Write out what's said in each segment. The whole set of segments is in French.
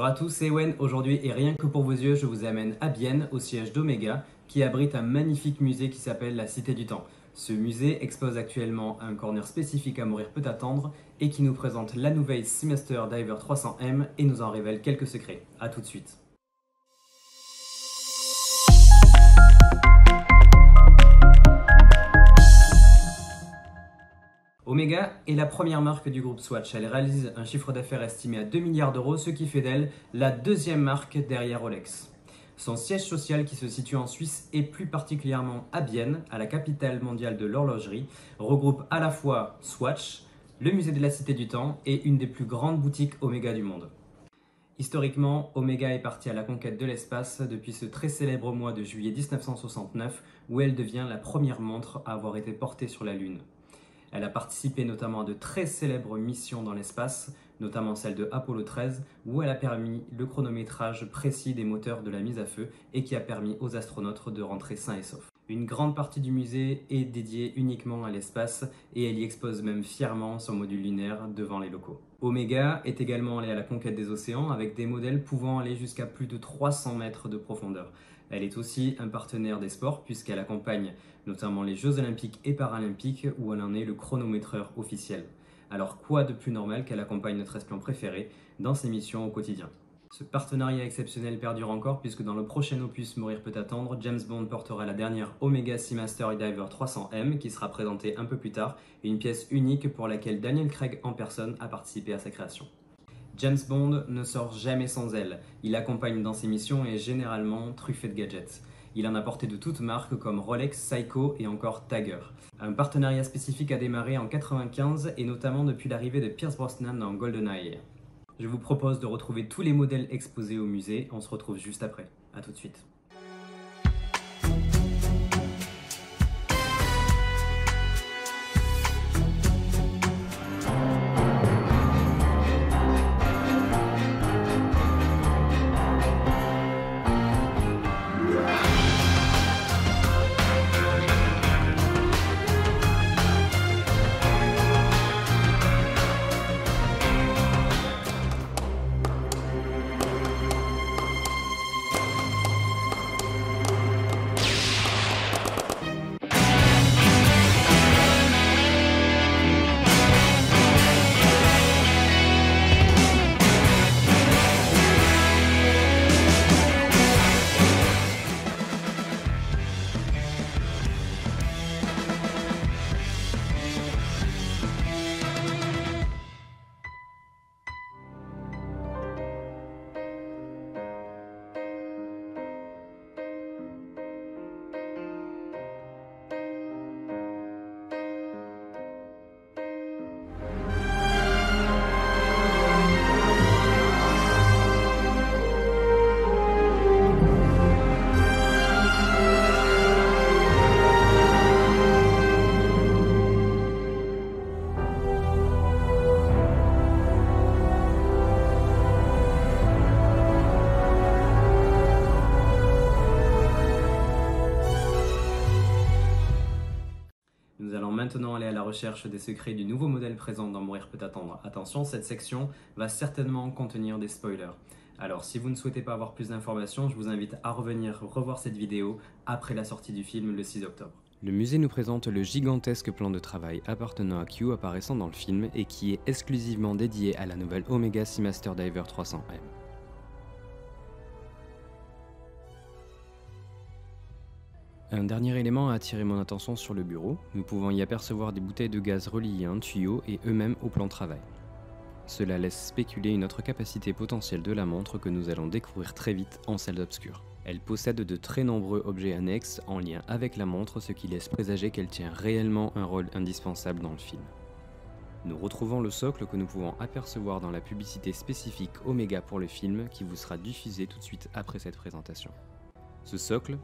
Bonjour à tous, c'est Ewen. Aujourd'hui, et rien que pour vos yeux, je vous amène à Bienne, au siège d'Omega, qui abrite un magnifique musée qui s'appelle la Cité du Temps. Ce musée expose actuellement un corner spécifique à Mourir peut attendre et qui nous présente la nouvelle Seamaster Diver 300M et nous en révèle quelques secrets. A tout de suite. Omega est la première marque du groupe Swatch. Elle réalise un chiffre d'affaires estimé à 2 milliards d'euros, ce qui fait d'elle la deuxième marque derrière Rolex. Son siège social, qui se situe en Suisse et plus particulièrement à Bienne, à la capitale mondiale de l'horlogerie, regroupe à la fois Swatch, le musée de la Cité du Temps et une des plus grandes boutiques Omega du monde. Historiquement, Omega est partie à la conquête de l'espace depuis ce très célèbre mois de juillet 1969 où elle devient la première montre à avoir été portée sur la Lune. Elle a participé notamment à de très célèbres missions dans l'espace, notamment celle de Apollo 13, où elle a permis le chronométrage précis des moteurs de la mise à feu et qui a permis aux astronautes de rentrer sains et saufs. Une grande partie du musée est dédiée uniquement à l'espace et elle y expose même fièrement son module lunaire devant les locaux. Omega est également allée à la conquête des océans avec des modèles pouvant aller jusqu'à plus de 300 mètres de profondeur. Elle est aussi un partenaire des sports puisqu'elle accompagne notamment les Jeux Olympiques et Paralympiques où elle en est le chronométreur officiel. Alors quoi de plus normal qu'elle accompagne notre espion préféré dans ses missions au quotidien. Ce partenariat exceptionnel perdure encore puisque dans le prochain opus Mourir peut attendre, James Bond portera la dernière Omega Seamaster Diver 300M qui sera présentée un peu plus tard, une pièce unique pour laquelle Daniel Craig en personne a participé à sa création. James Bond ne sort jamais sans elle, il l'accompagne dans ses missions et est généralement truffé de gadgets. Il en a porté de toutes marques comme Rolex, Seiko et encore Tiger. Un partenariat spécifique a démarré en 1995 et notamment depuis l'arrivée de Pierce Brosnan dans GoldenEye. Je vous propose de retrouver tous les modèles exposés au musée, on se retrouve juste après. A tout de suite. Nous allons maintenant aller à la recherche des secrets du nouveau modèle présent dans Mourir peut attendre. Attention, cette section va certainement contenir des spoilers. Alors si vous ne souhaitez pas avoir plus d'informations, je vous invite à revenir revoir cette vidéo après la sortie du film le 6 octobre. Le musée nous présente le gigantesque plan de travail appartenant à Q apparaissant dans le film et qui est exclusivement dédié à la nouvelle Omega Seamaster Diver 300M. Un dernier élément a attiré mon attention sur le bureau. Nous pouvons y apercevoir des bouteilles de gaz reliées à un tuyau et eux-mêmes au plan de travail. Cela laisse spéculer une autre capacité potentielle de la montre que nous allons découvrir très vite en salle d'obscur. Elle possède de très nombreux objets annexes en lien avec la montre, ce qui laisse présager qu'elle tient réellement un rôle indispensable dans le film. Nous retrouvons le socle que nous pouvons apercevoir dans la publicité spécifique Omega pour le film qui vous sera diffusée tout de suite après cette présentation. Ce socle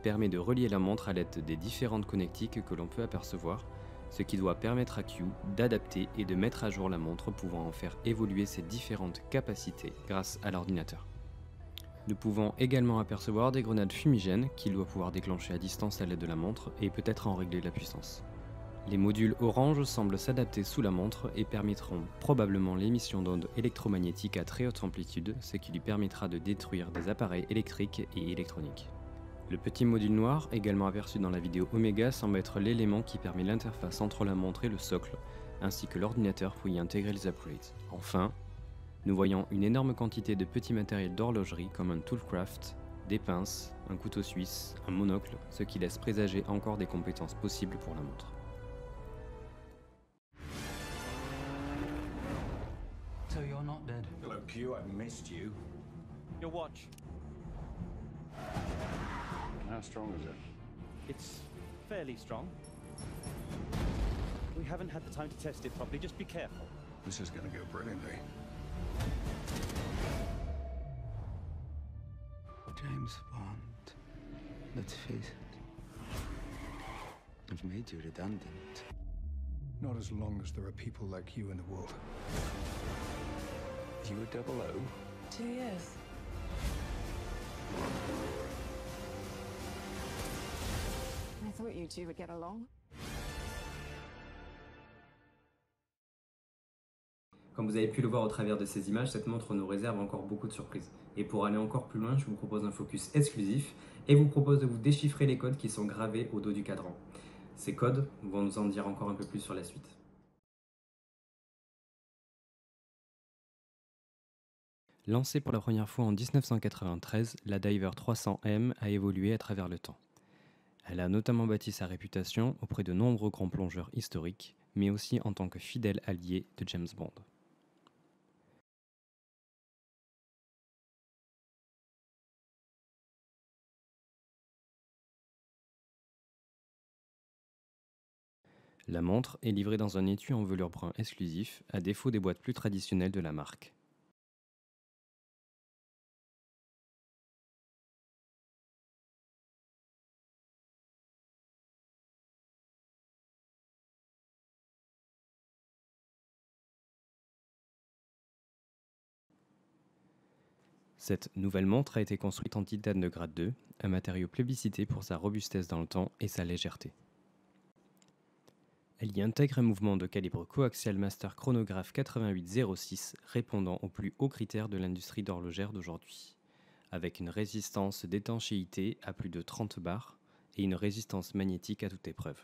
permet de relier la montre à l'aide des différentes connectiques que l'on peut apercevoir, ce qui doit permettre à Q d'adapter et de mettre à jour la montre pouvant en faire évoluer ses différentes capacités grâce à l'ordinateur. Nous pouvons également apercevoir des grenades fumigènes qu'il doit pouvoir déclencher à distance à l'aide de la montre et peut-être en régler la puissance. Les modules orange semblent s'adapter sous la montre et permettront probablement l'émission d'ondes électromagnétiques à très haute amplitude, ce qui lui permettra de détruire des appareils électriques et électroniques. Le petit module noir, également aperçu dans la vidéo Oméga, semble être l'élément qui permet l'interface entre la montre et le socle, ainsi que l'ordinateur pour y intégrer les upgrades. Enfin, nous voyons une énorme quantité de petits matériels d'horlogerie comme un toolcraft, des pinces, un couteau suisse, un monocle, ce qui laisse présager encore des compétences possibles pour la montre. So you're not dead. Hello, Q. I missed you. Your watch. How strong is it? It's fairly strong. We haven't had the time to test it properly. Just be careful. This is going to go brilliantly. James Bond, let's face it, I've made you redundant. Not as long as there are people like you in the world. You were 00? 2 years. I thought you two would get along. Comme vous avez pu le voir au travers de ces images, cette montre nous réserve encore beaucoup de surprises. Et pour aller encore plus loin, je vous propose un focus exclusif et vous propose de vous déchiffrer les codes qui sont gravés au dos du cadran. Ces codes vont nous en dire encore un peu plus sur la suite. Lancée pour la première fois en 1993, la Diver 300M a évolué à travers le temps. Elle a notamment bâti sa réputation auprès de nombreux grands plongeurs historiques, mais aussi en tant que fidèle allié de James Bond. La montre est livrée dans un étui en velours brun exclusif, à défaut des boîtes plus traditionnelles de la marque. Cette nouvelle montre a été construite en titane de grade 2, un matériau plébiscité pour sa robustesse dans le temps et sa légèreté. Elle y intègre un mouvement de calibre coaxial master chronographe 8806 répondant aux plus hauts critères de l'industrie d'horlogère d'aujourd'hui, avec une résistance d'étanchéité à plus de 30 bars et une résistance magnétique à toute épreuve.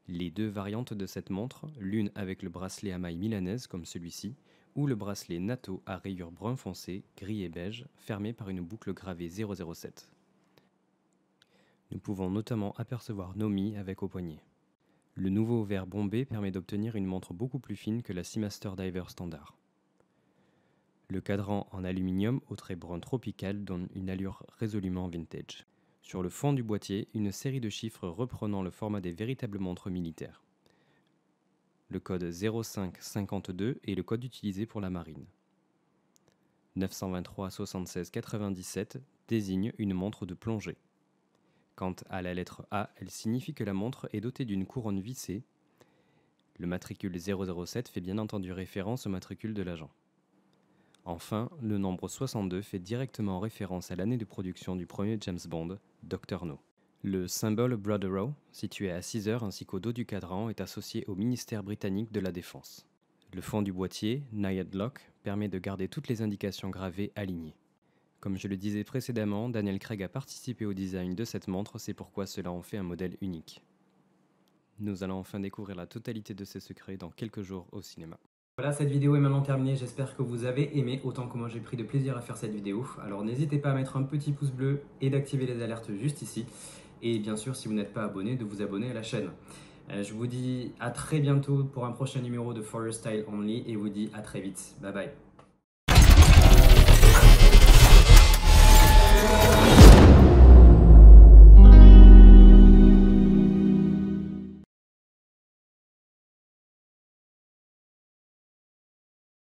Les deux variantes de cette montre, l'une avec le bracelet à maille milanaise comme celui-ci, ou le bracelet NATO à rayures brun foncé, gris et beige, fermé par une boucle gravée 007. Nous pouvons notamment apercevoir Nomi avec au poignet. Le nouveau verre bombé permet d'obtenir une montre beaucoup plus fine que la Seamaster Diver standard. Le cadran en aluminium au trait brun tropical donne une allure résolument vintage. Sur le fond du boîtier, une série de chiffres reprenant le format des véritables montres militaires. Le code 0552 est le code utilisé pour la marine. 923 76 97 désigne une montre de plongée. Quant à la lettre A, elle signifie que la montre est dotée d'une couronne vissée. Le matricule 007 fait bien entendu référence au matricule de l'agent. Enfin, le nombre 62 fait directement référence à l'année de production du premier James Bond, Dr. No. Le symbole Brotherhow, situé à 6 heures ainsi qu'au dos du cadran, est associé au ministère britannique de la Défense. Le fond du boîtier, Naiad Lock, permet de garder toutes les indications gravées alignées. Comme je le disais précédemment, Daniel Craig a participé au design de cette montre, c'est pourquoi cela en fait un modèle unique. Nous allons enfin découvrir la totalité de ces secrets dans quelques jours au cinéma. Voilà, cette vidéo est maintenant terminée, j'espère que vous avez aimé autant que moi j'ai pris de plaisir à faire cette vidéo. Alors n'hésitez pas à mettre un petit pouce bleu et d'activer les alertes juste ici. Et bien sûr, si vous n'êtes pas abonné, de vous abonner à la chaîne. Je vous dis à très bientôt pour un prochain numéro de For Your Style Only et vous dis à très vite. Bye bye.